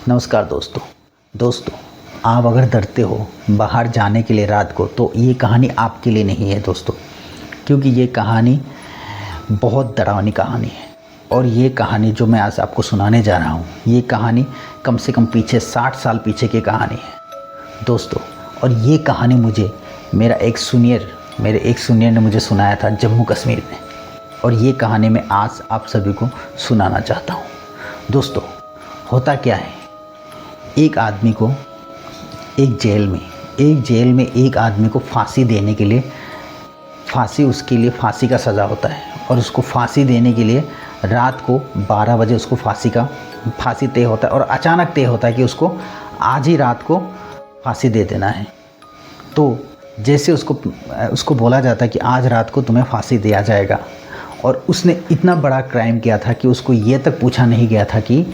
नमस्कार दोस्तों, आप अगर डरते हो बाहर जाने के लिए रात को तो ये कहानी आपके लिए नहीं है दोस्तों, क्योंकि ये कहानी बहुत डरावनी कहानी है। और ये कहानी जो मैं आज आपको सुनाने जा रहा हूँ, ये कहानी कम से कम पीछे 60 साल पीछे की कहानी है दोस्तों। और ये कहानी मेरे एक सीनियर ने मुझे सुनाया था जम्मू कश्मीर में, और ये कहानी मैं आज आप सभी को सुनाना चाहता हूँ। दोस्तों, होता क्या है, एक आदमी को एक जेल में एक आदमी को फांसी देने के लिए उसके लिए फांसी का सज़ा होता है। और उसको फांसी देने के लिए रात को 12 बजे उसको फांसी तय होता है, और अचानक तय होता है कि उसको आज ही रात को फांसी दे देना है। तो जैसे उसको बोला जाता है कि आज रात को तुम्हें फांसी दिया जाएगा, और उसने इतना बड़ा क्राइम किया था कि उसको ये तक पूछा नहीं गया था कि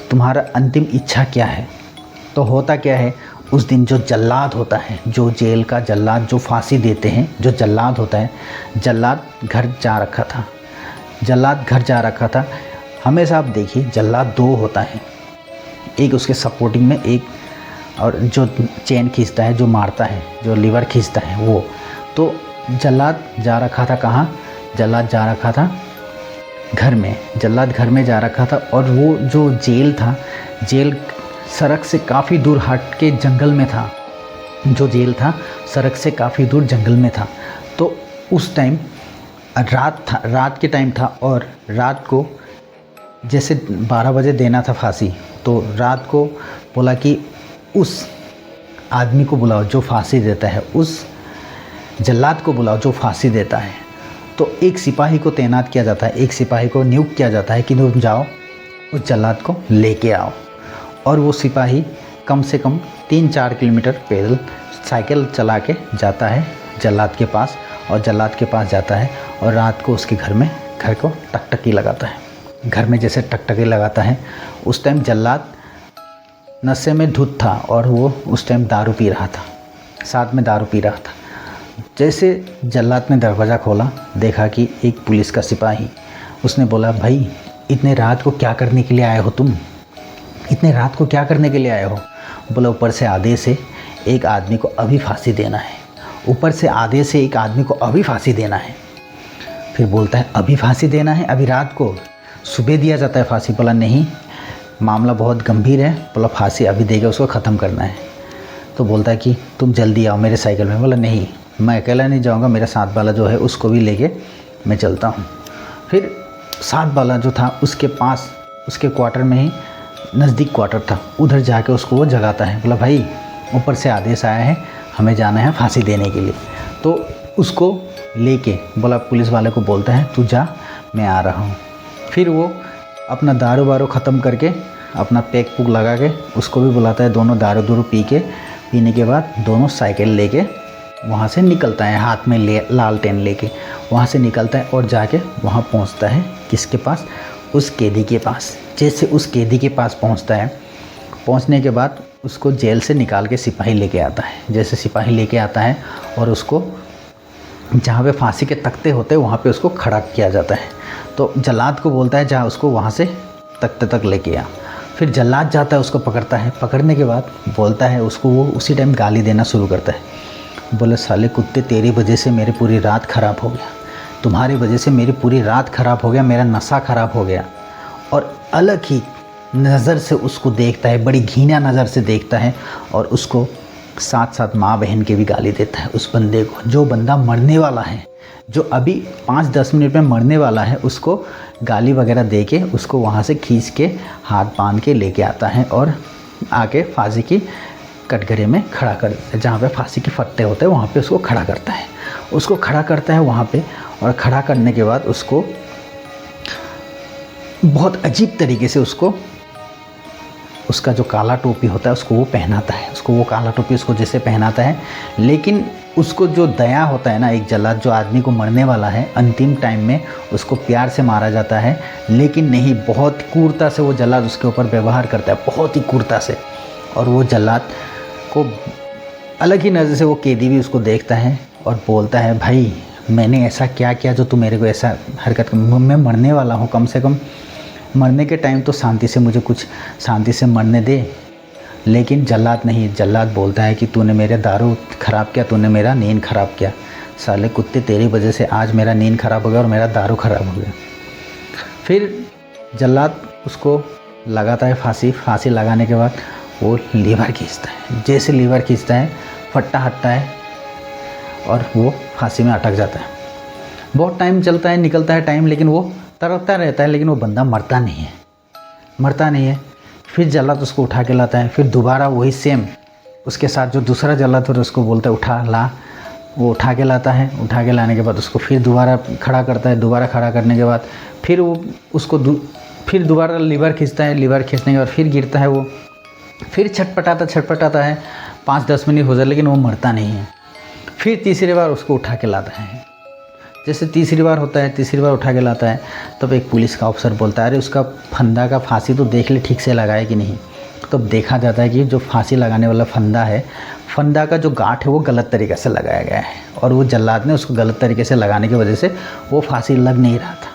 तुम्हारा अंतिम इच्छा क्या है। तो होता क्या है, उस दिन जो जल्लाद होता है, जो जेल का जल्लाद जो फांसी देते हैं, जो जल्लाद होता है, जल्लाद घर जा रखा था। हमेशा आप देखिए, जल्लाद 2 होता है, एक उसके सपोर्टिंग में, एक और जो चेन खींचता है, जो मारता है, जो लीवर खींचता है वो। तो जल्लाद जा रखा था कहाँ? जल्लाद जा रखा था घर में। जल्लाद घर में जा रखा था, और वो जो जेल सड़क से काफ़ी दूर हट के जंगल में था। जो जेल था सड़क से काफ़ी दूर जंगल में था। तो उस टाइम रात के टाइम था, और रात को जैसे 12 बजे देना था फांसी। तो रात को बोला कि उस आदमी को बुलाओ जो फांसी देता है, उस जल्लाद को बुलाओ जो फांसी देता है। तो एक सिपाही को तैनात किया जाता है, एक सिपाही को नियुक्त किया जाता है कि तुम जाओ उस जल्लाद को लेके आओ। और वो सिपाही कम से कम 3-4 किलोमीटर पैदल साइकिल चला के जाता है जल्लाद के पास, और जल्लाद के पास जाता है, और रात को उसके घर को टकटकी लगाता है। घर में जैसे टकटकी लगाता है, उस टाइम जल्लाद नशे में धुत था, और वो उस टाइम दारू पी रहा था, साथ में दारू पी रहा था। जैसे जल्लाद ने दरवाज़ा खोला, देखा कि एक पुलिस का सिपाही। उसने बोला, भाई इतने रात को क्या करने के लिए आए हो तुम? इतने रात को क्या करने के लिए आए हो? बोला, ऊपर से आदेश है, एक आदमी को अभी फांसी देना है। ऊपर से आदेश है, एक आदमी को अभी फांसी देना है। फिर बोलता है, अभी फांसी देना है? अभी रात को? सुबह दिया जाता है फांसी। बोला, नहीं, मामला बहुत गंभीर है। बोला, फांसी अभी देगा, उसको ख़त्म करना है। तो बोलता है कि तुम जल्दी आओ मेरे साइकिल में। बोला, नहीं, मैं अकेला नहीं जाऊंगा, मेरा साथ वाला जो है उसको भी लेके मैं चलता हूँ। फिर साथ वाला जो था उसके पास, उसके क्वार्टर में ही नज़दीक क्वार्टर था, उधर जाके उसको वो जगाता है। बोला, भाई ऊपर से आदेश आया है, हमें जाना है फांसी देने के लिए। तो उसको लेके बोला, पुलिस वाले को बोलता है, तू जा, मैं आ रहा हूँ। फिर वो अपना दारू वारू ख़त्म करके, अपना पैक पुक लगा के उसको भी बुलाता है। दोनों दारू पीने के बाद दोनों साइकिल लेके वहाँ से निकलता है, हाथ में लालटेन लेके वहाँ से निकलता है, और जाके वहाँ पहुँचता है किसके पास? उस कैदी के पास। जैसे उस कैदी के पास पहुँचता है, पहुँचने के बाद उसको जेल से निकाल के सिपाही लेके आता है। जैसे सिपाही लेके आता है, और उसको जहाँ पे फांसी के तख्ते होते हैं वहाँ पे उसको खड़ा किया जाता है। तो जल्लाद को बोलता है, जहाँ उसको वहाँ से तख्ते तक लेके आ। फिर जल्लाद जाता है, उसको पकड़ता है। पकड़ने के बाद बोलता है उसको, वो उसी टाइम गाली देना शुरू करता है। बोले, साले कुत्ते, तेरी वजह से मेरी पूरी रात ख़राब हो गया, तुम्हारी वजह से मेरी पूरी रात ख़राब हो गया, मेरा नशा ख़राब हो गया। और अलग ही नज़र से उसको देखता है, बड़ी घृणा नज़र से देखता है, और उसको साथ साथ माँ बहन के भी गाली देता है उस बंदे को। जो बंदा मरने वाला है, जो अभी 5-10 मिनट में मरने वाला है, उसको गाली वगैरह दे के उसको वहाँ से खींच के हाथ बांध के लेके आता है, और आके फांसी की कटघरे में खड़ा कर देता है। जहाँ पे फांसी के फट्टे होते हैं वहाँ पे उसको खड़ा करता है वहाँ पे। और खड़ा करने के बाद उसको बहुत अजीब तरीके से उसका जो काला टोपी होता है उसको वो पहनाता है। वो काला टोपी उसको जैसे पहनाता है, लेकिन उसको जो दया होता है ना, एक जल्लाद जो आदमी को मरने वाला है, अंतिम टाइम में उसको प्यार से मारा जाता है, लेकिन नहीं, बहुत क्रूरता से वो जल्लाद उसके ऊपर व्यवहार करता है, बहुत ही क्रूरता से। और वो जल्लाद को अलग ही नज़र से वो कैदी भी उसको देखता है, और बोलता है, भाई मैंने ऐसा क्या किया जो तू मेरे को ऐसा हरकत कर? मैं मरने वाला हूँ, कम से कम मरने के टाइम तो शांति से मुझे कुछ शांति से मरने दे, लेकिन जल्लाद नहीं, जल्लाद बोलता है कि तूने मेरे दारू ख़राब किया, तूने मेरा नींद ख़राब किया, साले कुत्ते तेरी वजह से आज मेरा नींद ख़राब हो गया और मेरा दारू ख़राब हो गया। फिर जल्लाद उसको लगाता है फांसी लगाने के बाद वो लीवर खींचता है। जैसे लीवर खींचता है फट्टा हटता है और वो फांसी में अटक जाता है। बहुत टाइम चलता है, निकलता है टाइम, लेकिन वो तड़पता रहता है, लेकिन वो बंदा मरता नहीं है। फिर जल्लाद उसको उठा के लाता है। फिर दोबारा वही सेम उसके साथ जो दूसरा जल्लाद था उसको बोलता है उठा ला, वो उठा के लाता है। उठा के लाने के बाद उसको फिर दोबारा खड़ा करता है। दोबारा खड़ा करने के बाद फिर वो उसको फिर दोबारा लीवर खींचता है। लीवर खींचने के बाद फिर गिरता है, वो फिर छटपटाता है। 5-10 मिनट हो जाए, लेकिन वो मरता नहीं है। फिर तीसरी बार उसको उठा के लाता है। जैसे तीसरी बार होता है, तीसरी बार उठा के लाता है, तब एक पुलिस का अफसर बोलता है अरे उसका फंदा का फांसी तो देख ले ठीक से लगाया कि नहीं। तब देखा जाता है कि जो फांसी लगाने वाला फंदा है, फंदा का जो गांठ है वो गलत तरीके से लगाया गया है और वो जल्लाद ने उसको गलत तरीके से लगाने की वजह से वो फांसी लग नहीं रहा था।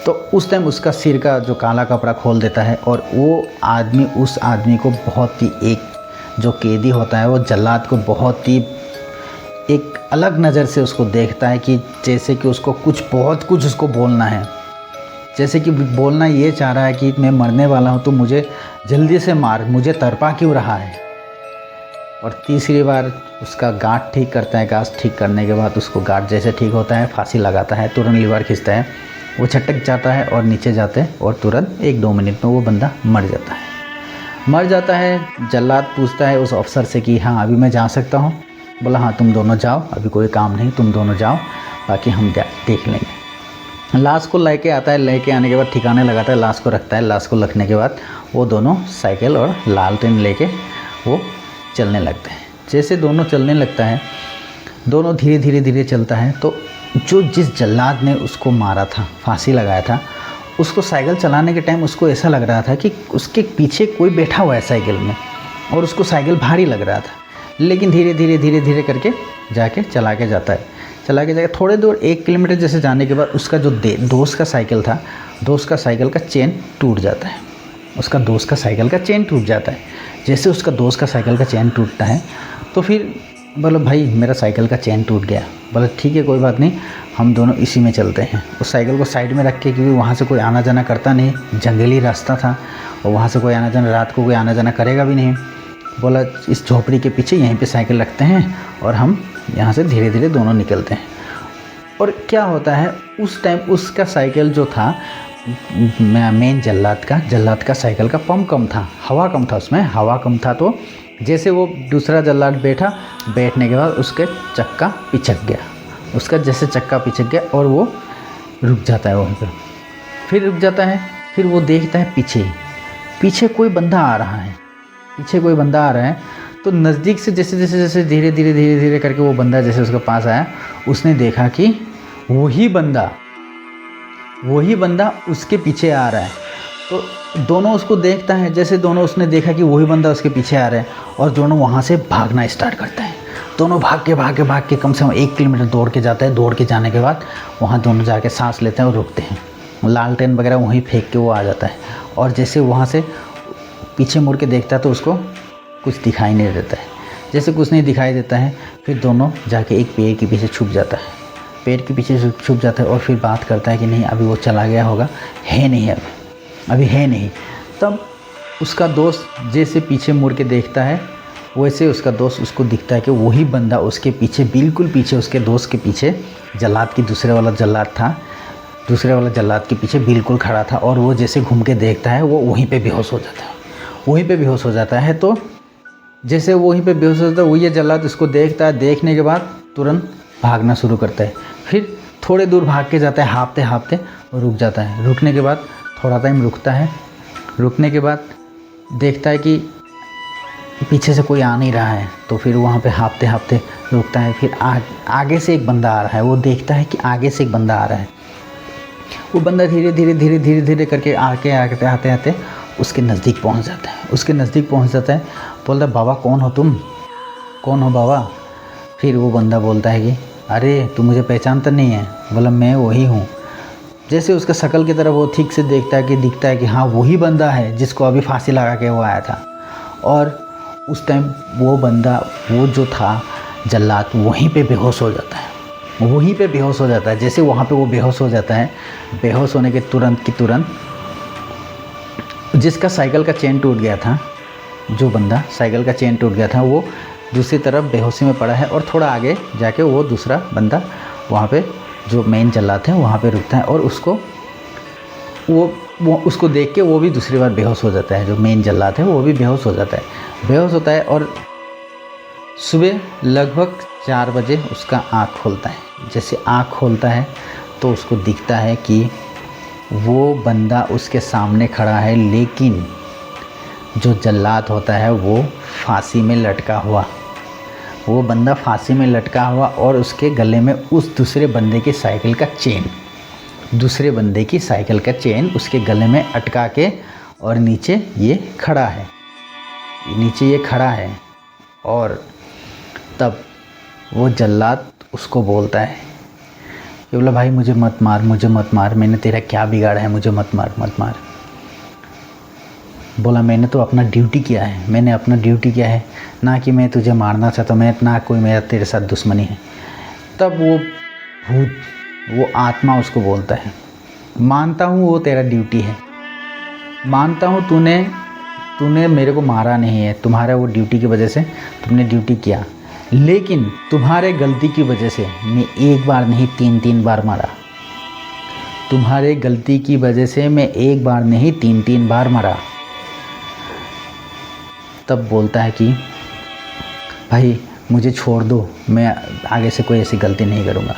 तो उस टाइम उसका सिर का जो काला कपड़ा खोल देता है और वो आदमी उस आदमी को बहुत ही, एक जो कैदी होता है वो जल्लाद को बहुत ही एक अलग नज़र से उसको देखता है कि जैसे कि उसको बहुत कुछ उसको बोलना है। जैसे कि बोलना ये चाह रहा है कि मैं मरने वाला हूँ तो मुझे जल्दी से मार, मुझे तड़पा क्यों रहा है। और तीसरी बार उसका गांठ ठीक करता है। गांठ ठीक करने के बाद उसको गांठ जैसे ठीक होता है, फांसी लगाता है, तुरंत लीवर खींचता है, वो छटक जाता है और नीचे जाते हैं और तुरंत 1-2 मिनट में वो बंदा मर जाता है। जल्लाद पूछता है उस अफसर से कि हाँ अभी मैं जा सकता हूँ। बोला हाँ तुम दोनों जाओ, अभी कोई काम नहीं, तुम दोनों जाओ, बाकी हम देख लेंगे। लाश को लेके आता है, लेके आने के बाद ठिकाने लगाता है, लाश को रखता है। लाश को रखने के बाद वो दोनों साइकिल और लालटेन लेके वो चलने लगते हैं। जैसे दोनों चलने लगता है, दोनों धीरे चलता है, तो जो जिस जल्लाद ने उसको मारा था, फांसी लगाया था, उसको साइकिल चलाने के टाइम उसको ऐसा लग रहा था कि उसके पीछे कोई बैठा हुआ है साइकिल में और उसको साइकिल भारी लग रहा था। लेकिन धीरे करके जाके चला के जाके थोड़े दूर 1 किलोमीटर जैसे जाने के बाद उसका जो दोस्त का साइकिल था, दोस्त का साइकिल का चेन टूट जाता है। उसका दोस्त का साइकिल का चेन टूट जाता है। जैसे उसका दोस्त का साइकिल का चेन टूटता है तो फिर बोला भाई मेरा साइकिल का चेन टूट गया। बोला ठीक है कोई बात नहीं, हम दोनों इसी में चलते हैं। उस साइकिल को साइड में रख के, क्योंकि वहाँ से कोई आना जाना करता नहीं, जंगली रास्ता था और वहाँ से कोई आना जाना, रात को कोई आना जाना करेगा भी नहीं। बोला इस झोपड़ी के पीछे यहीं पे साइकिल रखते हैं और हम यहाँ से धीरे दोनों निकलते हैं। और क्या होता है उस टाइम उसका साइकिल जो था मेन जल्लाद का साइकिल का पंप कम था, हवा कम था, उसमें हवा कम था। तो जैसे वो दूसरा जल्लाद बैठने के बाद उसके चक्का पिचक गया, उसका जैसे चक्का पिचक गया और वो रुक जाता है वहीं पर। फिर रुक जाता है, फिर वो देखता है पीछे कोई बंदा आ रहा है। तो नज़दीक से जैसे धीरे करके वो बंदा जैसे उसके पास आया, उसने देखा कि वही बंदा उसके पीछे आ रहा है। तो दोनों उसको देखता है, जैसे दोनों उसने देखा कि वही बंदा उसके पीछे आ रहा है और दोनों वहाँ से भागना स्टार्ट करते हैं। दोनों भाग के कम से कम 1 किलोमीटर दौड़ के जाते हैं। दौड़ के जाने के बाद वहाँ दोनों जाके सांस लेते हैं और रुकते हैं। लालटेन वगैरह वहीं फेंक के वो आ जाता है और जैसे वहाँ से पीछे मुड़ के देखता है तो उसको कुछ दिखाई नहीं देता है। जैसे कुछ नहीं दिखाई देता है, फिर दोनों जाके एक पेड़ के पीछे छुप जाता है और फिर बात करता है कि नहीं अभी वो चला गया होगा, अभी है नहीं। तब उसका दोस्त जैसे पीछे मुड़ के देखता है, वैसे उसका दोस्त उसको दिखता है कि वही बंदा उसके पीछे, बिल्कुल पीछे, उसके दोस्त के पीछे दूसरे वाला जल्लाद के पीछे बिल्कुल खड़ा था। और वो जैसे घूम के देखता है वो वहीं पे बेहोश हो जाता है। तो जैसे वहीं पे बेहोश हो जाता है, वो ये जल्लाद उसको देखता है। देखने के बाद तुरंत भागना शुरू करता है। फिर थोड़े दूर भाग के जाता है, हाँफते और रुक जाता है। रुकने के बाद थोड़ा टाइम रुकता है। रुकने के बाद देखता है कि पीछे से कोई आ नहीं रहा है, तो फिर वहाँ पे हाँफते रुकता है। फिर आगे से एक बंदा आ रहा है। वो देखता है कि आगे से एक बंदा आ रहा है। वो बंदा धीरे करके आते उसके नज़दीक पहुँच जाता है। बोलता बाबा कौन हो तुम, कौन हो बाबा। फिर वो बंदा बोलता है कि अरे तू मुझे पहचानता नहीं है। बोला मैं वही हूँ, जैसे उसका शक्ल की तरफ वो ठीक से दिखता है कि हाँ वही बंदा है जिसको अभी फांसी लगा के वो आया था। और उस टाइम वो बंदा, वो जो था जल्लाद, वहीं पे बेहोश हो जाता है, वहीं पे बेहोश हो जाता है। जैसे वहाँ पे वो बेहोश हो जाता है, बेहोश होने के तुरंत जिसका साइकिल का चेन टूट गया था, जो बंदा साइकिल का चेन टूट गया था, वो दूसरी तरफ बेहोशी में पड़ा है। और थोड़ा आगे जाके वो दूसरा बंदा वहाँ पे जो मेन जल्लाद है वहाँ पे रुकता है और उसको वो उसको देख के वो भी दूसरी बार बेहोश हो जाता है। जो मेन जल्लाद है वो भी बेहोश हो जाता है, बेहोश होता है। और सुबह लगभग 4 बजे उसका आँख खोलता है। जैसे आँख खोलता है तो उसको दिखता है कि वो बंदा उसके सामने खड़ा है, लेकिन जो जल्लाद होता है वो फांसी में लटका हुआ, वो बंदा फांसी में लटका हुआ और उसके गले में उस दूसरे बंदे की साइकिल का चेन, दूसरे बंदे की साइकिल का चेन उसके गले में अटका के, और नीचे ये खड़ा है, नीचे ये खड़ा है। और तब वो जल्लाद उसको बोलता है कि बोला भाई मुझे मत मार, मुझे मत मार, मैंने तेरा क्या बिगाड़ा है, मुझे मत मार, मत मार। बोला मैंने तो अपना ड्यूटी किया है, मैंने अपना ड्यूटी किया है, ना कि मैं तुझे मारना चाहता, मैं ना कोई मेरा तेरे साथ दुश्मनी है। तब वो भूत, वो आत्मा उसको बोलता है, मानता हूँ वो तेरा ड्यूटी है, मानता हूँ तूने मेरे को मारा नहीं है, तुम्हारा वो ड्यूटी की वजह से तुमने ड्यूटी किया, लेकिन तुम्हारे गलती की वजह से मैं एक बार नहीं 3 बार मारा, तुम्हारे गलती की वजह से मैं एक बार नहीं 3 बार मारा। तब बोलता है कि भाई मुझे छोड़ दो, मैं आगे से कोई ऐसी गलती नहीं करूँगा।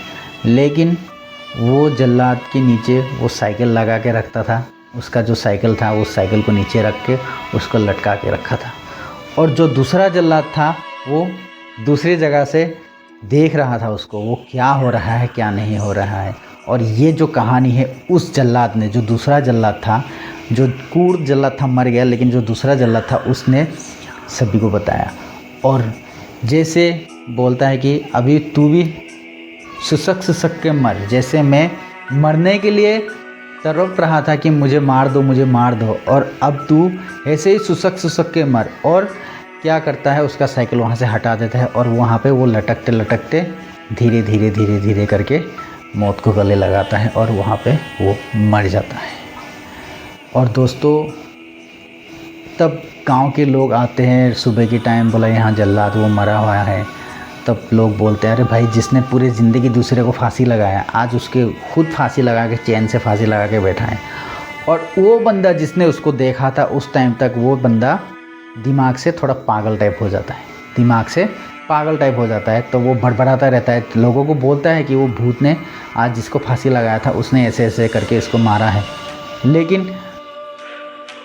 लेकिन वो जल्लाद के नीचे वो साइकिल लगा के रखता था, उसका जो साइकिल था उस साइकिल को नीचे रख के उसको लटका के रखा था। और जो दूसरा जल्लाद था वो दूसरी जगह से देख रहा था उसको, वो क्या हो रहा है क्या नहीं हो रहा है। और ये जो कहानी है उस जल्लाद ने, जो दूसरा जल्लाद था, जो कूड़ जल्लाद था मर गया, लेकिन जो दूसरा जल्लाद था उसने सभी को बताया। और जैसे बोलता है कि अभी तू भी सुसक के मर, जैसे मैं मरने के लिए तड़प रहा था कि मुझे मार दो, मुझे मार दो, और अब तू ऐसे ही सुसक के मर। और क्या करता है, उसका साइकिल वहाँ से हटा देता है और वहाँ पे वो लटकते लटकते धीरे धीरे करके मौत को गले लगाता है और वहाँ पे वो मर जाता है। और दोस्तों तब गांव के लोग आते हैं सुबह के टाइम, बोला यहाँ जल्लाद वो मरा हुआ है। तब लोग बोलते हैं अरे भाई जिसने पूरी ज़िंदगी दूसरे को फांसी लगाया, आज उसके खुद फांसी लगा के, चैन से फांसी लगा के बैठा है। और वो बंदा जिसने उसको देखा था उस टाइम तक वो बंदा दिमाग से थोड़ा पागल टाइप हो जाता है, दिमाग से पागल टाइप हो जाता है। तो वो बड़बड़ाता रहता है, लोगों को बोलता है कि वो भूत ने आज जिसको फांसी लगाया था उसने ऐसे ऐसे करके इसको मारा है। लेकिन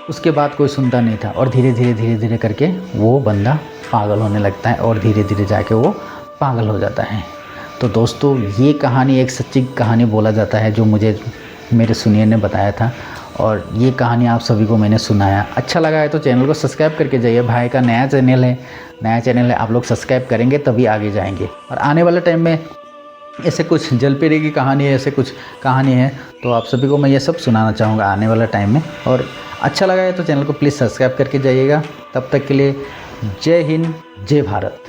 उसके बाद कोई सुनता नहीं था और धीरे धीरे करके वो बंदा पागल होने लगता है और धीरे धीरे जाके वो पागल हो जाता है। तो दोस्तों ये कहानी एक सच्ची कहानी बोला जाता है जो मुझे मेरे सुनियर ने बताया था, और ये कहानी आप सभी को मैंने सुनाया। अच्छा लगा है तो चैनल को सब्सक्राइब करके जाइए। भाई का नया चैनल है, आप लोग सब्सक्राइब करेंगे तभी आगे जाएंगे। और आने वाले टाइम में ऐसे कुछ जलपेरी की कहानी है, ऐसे कुछ कहानी है, तो आप सभी को मैं ये सब सुनाना चाहूँगा आने वाला टाइम में। और अच्छा लगा है तो चैनल को प्लीज़ सब्सक्राइब करके जाइएगा। तब तक के लिए जय हिंद, जय भारत।